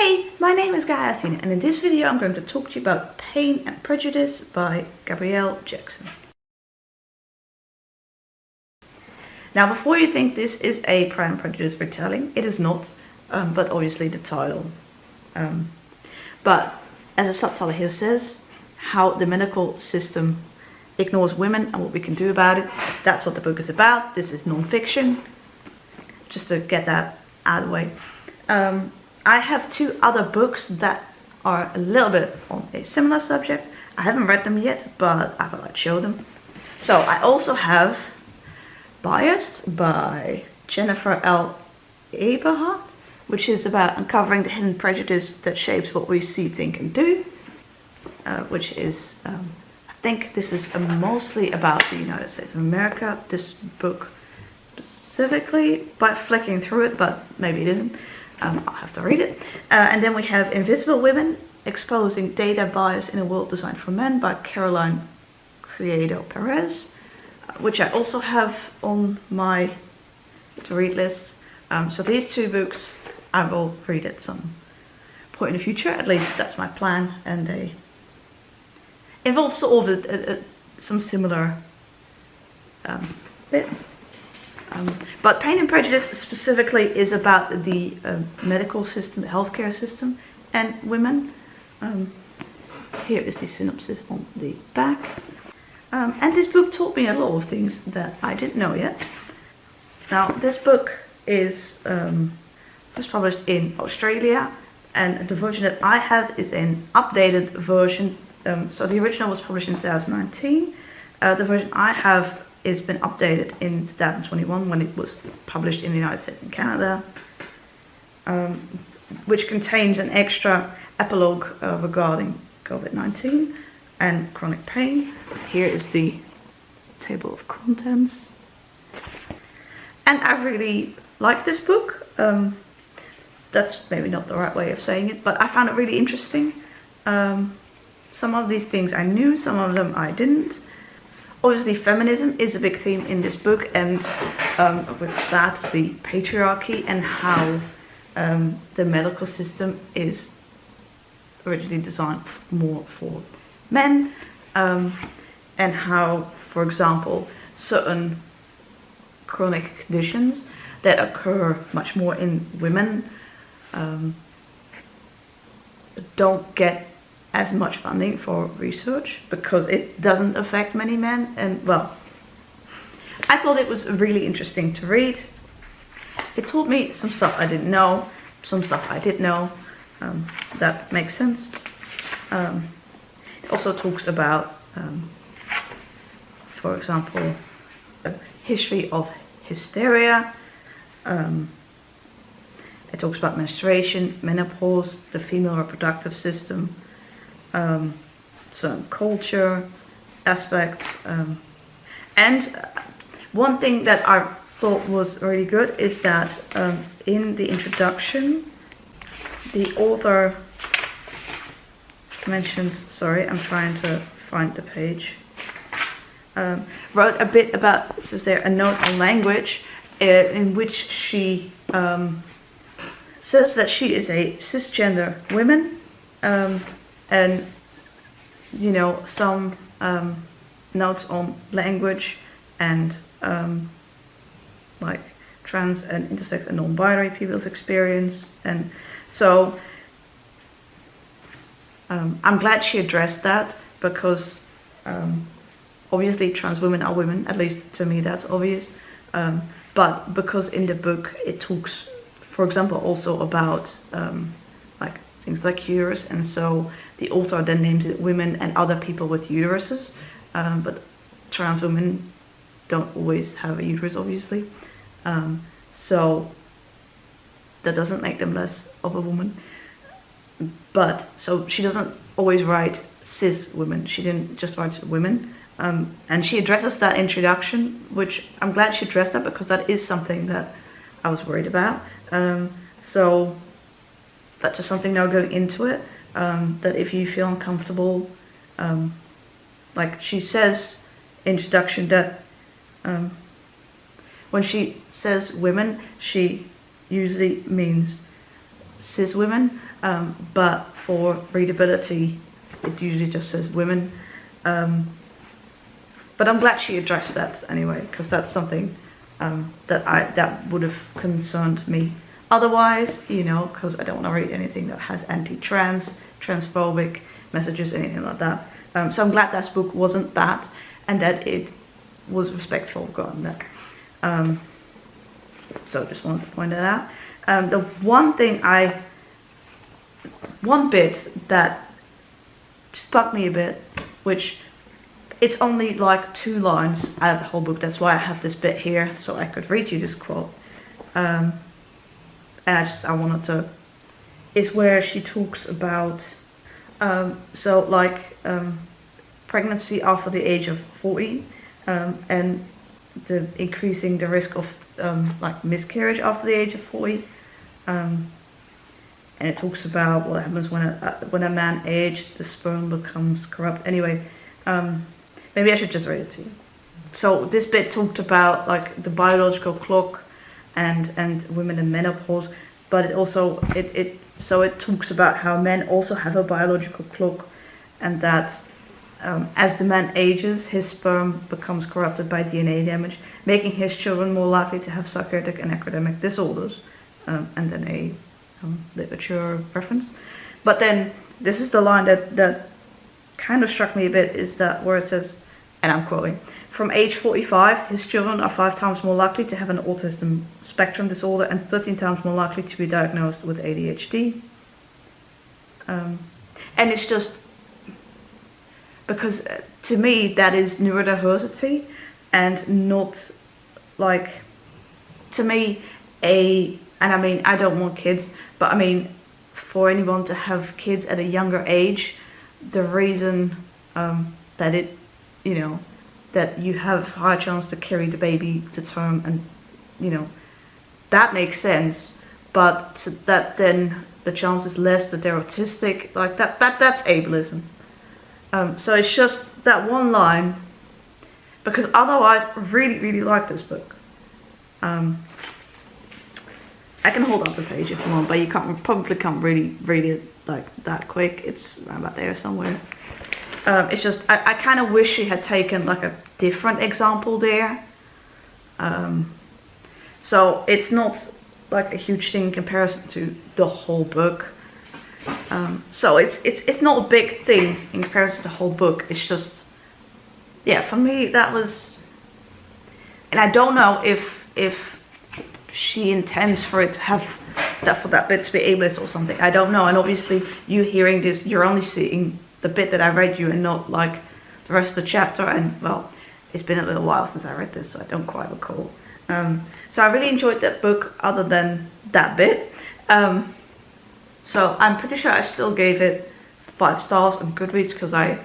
Hey, my name is Gabrielle, and in this video I'm going to talk to you about Pain and Prejudice by Gabrielle Jackson. Now, before you think this is a Pride and Prejudice retelling, it is not, but obviously the title. But as a subtitle here says, how the medical system ignores women and what we can do about it. That's what the book is about. This is non-fiction, just to get that out of the way. I have two other books that are a little bit on a similar subject. I haven't read them yet, but I thought I'd show them. So I also have Biased by Jennifer L. Eberhardt, which is about uncovering the hidden prejudice that shapes what we see, think, and do. Which is, I think this is mostly about the United States of America. This book specifically, by flicking through it, but maybe it isn't. I'll have to read it. And then we have Invisible Women, Exposing Data Bias in a World Designed for Men by Caroline Criado Perez, which I also have on my to-read list. So these two books I will read at some point in the future, at least that's my plan, and they involve sort of some similar bits. But Pain and Prejudice specifically is about the medical system, the healthcare system, and women. Here is the synopsis on the back. And this book taught me a lot of things that I didn't know yet. Now, this book was published in Australia, and the version that I have is an updated version. So the original was published in 2019. The version I have has been updated in 2021 when it was published in the United States and Canada, which contains an extra epilogue regarding COVID-19 and chronic pain. Here is the table of contents. And I really like this book. That's maybe not the right way of saying it, but I found it really interesting. Some of these things I knew, some of them I didn't. Obviously, feminism is a big theme in this book, and with that, the patriarchy and how the medical system is originally designed more for men, and how, for example, certain chronic conditions that occur much more in women don't get as much funding for research because it doesn't affect many men. And well, I thought it was really interesting to read. It taught me some stuff I didn't know, some stuff I did know. That makes sense. It also talks about, for example, the history of hysteria. It talks about menstruation, menopause, the female reproductive system, some culture aspects, and one thing that I thought was really good is that in the introduction, the author mentions, sorry, I'm trying to find the page, wrote a bit about, it says there, a note on language, in which she says that she is a cisgender woman, and you know, some notes on language and like trans and intersex and non-binary people's experience. And so I'm glad she addressed that, because obviously trans women are women, at least to me that's obvious, but because in the book it talks, for example, also about like things like uterus, and so the author then names it women and other people with uteruses, but trans women don't always have a uterus, obviously, so that doesn't make them less of a woman. But so she doesn't always write cis women, she didn't just write women, and she addresses that introduction, which I'm glad she addressed that, because that is something that I was worried about. So that's just something now going into it, that if you feel uncomfortable, like she says, introduction, that when she says women, she usually means cis women, but for readability, it usually just says women. But I'm glad she addressed that anyway, because that's something that would have concerned me otherwise, because I don't want to read anything that has anti-trans, transphobic messages, anything like that. So I'm glad this book wasn't that, and that it was respectful regarding that. So I just wanted to point that out. The one bit that struck me a bit, which it's only like 2 lines out of the whole book. That's why I have this bit here, so I could read you this quote. And I wanted to. Is where she talks about pregnancy after the age of 40, and the increasing the risk of miscarriage after the age of 40. And it talks about what happens when a man ages, the sperm becomes corrupt. Anyway, maybe I should just read it to you. So this bit talked about like the biological clock and women in menopause, but it also it talks about how men also have a biological clock, and that as the man ages, his sperm becomes corrupted by DNA damage, making his children more likely to have psychiatric and academic disorders, and then a literature reference. But then this is the line that kind of struck me a bit, is that where it says, and I'm quoting, "From age 45, his children are 5 times more likely to have an autism spectrum disorder and 13 times more likely to be diagnosed with ADHD." And it's just because to me that is neurodiversity, and not like, to me, and I mean, I don't want kids, but I mean, for anyone to have kids at a younger age, the reason that it, that you have higher chance to carry the baby to term, and that makes sense, but that then the chance is less that they're autistic, like that's ableism. So it's just that one line, because otherwise I really, really like this book. I can hold up the page if you want, but you probably can't really read it like that quick. It's around about there somewhere. It's just, I kind of wish she had taken like a different example there. So it's not like a huge thing in comparison to the whole book. So it's not a big thing in comparison to the whole book. It's just, yeah, for me that was, and I don't know if she intends for it to have that, for that bit to be ableist or something. I don't know. And obviously you hearing this, you're only seeing the bit that I read you and not like the rest of the chapter. And well, it's been a little while since I read this, so I don't quite recall. So I really enjoyed that book other than that bit. So I'm pretty sure I still gave it 5 stars on Goodreads, because I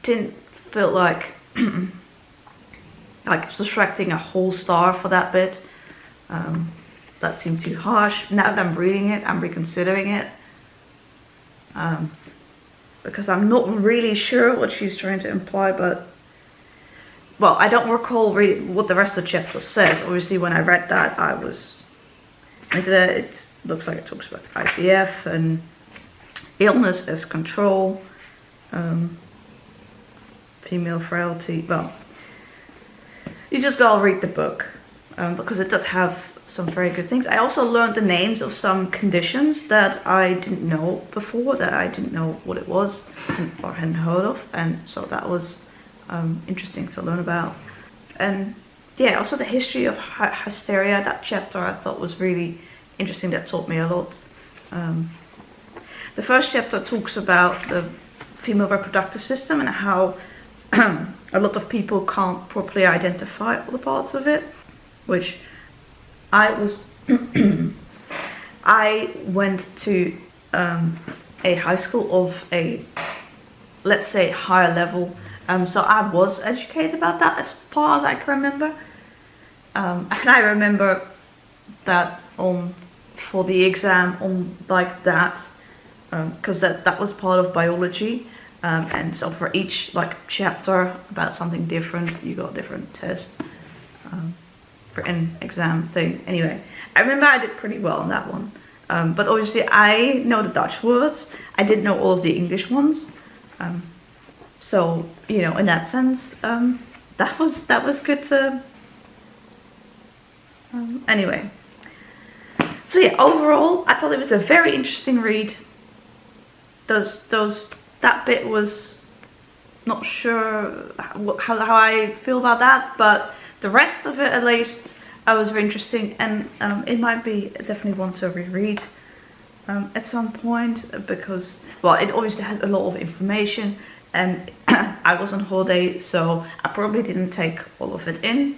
didn't feel like subtracting a whole star for that bit. That seemed too harsh. Now that I'm reading it, I'm reconsidering it, because I'm not really sure what she's trying to imply, but well, I don't recall reading what the rest of the chapter says. Obviously when I read that, I was into that. It looks like it talks about IVF and illness as control, female frailty. Well, you just gotta read the book, because it does have some very good things. I also learned the names of some conditions that I didn't know before, that I didn't know what it was or hadn't heard of, and so that was interesting to learn about. And yeah, also the history of hysteria, that chapter I thought was really interesting. That taught me a lot. The first chapter talks about the female reproductive system and how a lot of people can't properly identify all the parts of it, which I was I went to a high school of a, let's say, higher level, so I was educated about that as far as I can remember, and I remember that for the exam on like that, because that was part of biology, and so for each like chapter about something different, you got a different test for an exam thing. Anyway, I remember I did pretty well on that one. But obviously I know the Dutch words. I didn't know all of the English ones. So, you know, in that sense, that was good to... anyway. So yeah, overall, I thought it was a very interesting read. That bit was not sure how I feel about that, but the rest of it, at least, was very interesting, and it might be definitely one to reread at some point, because, well, it obviously has a lot of information, and I was on holiday, so I probably didn't take all of it in,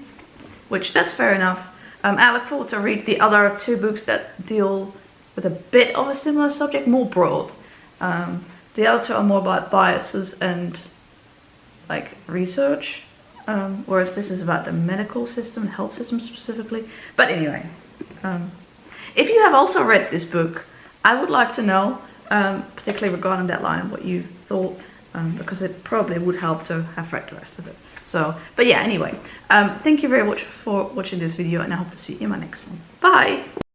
which that's fair enough. I look forward to read the other 2 books that deal with a bit of a similar subject, more broad. The other 2 are more about biases and like research, whereas this is about the medical system, health system specifically. But anyway, if you have also read this book, I would like to know, particularly regarding that line, what you thought, because it probably would help to have read the rest of it. So, but yeah, anyway, thank you very much for watching this video, and I hope to see you in my next one. Bye!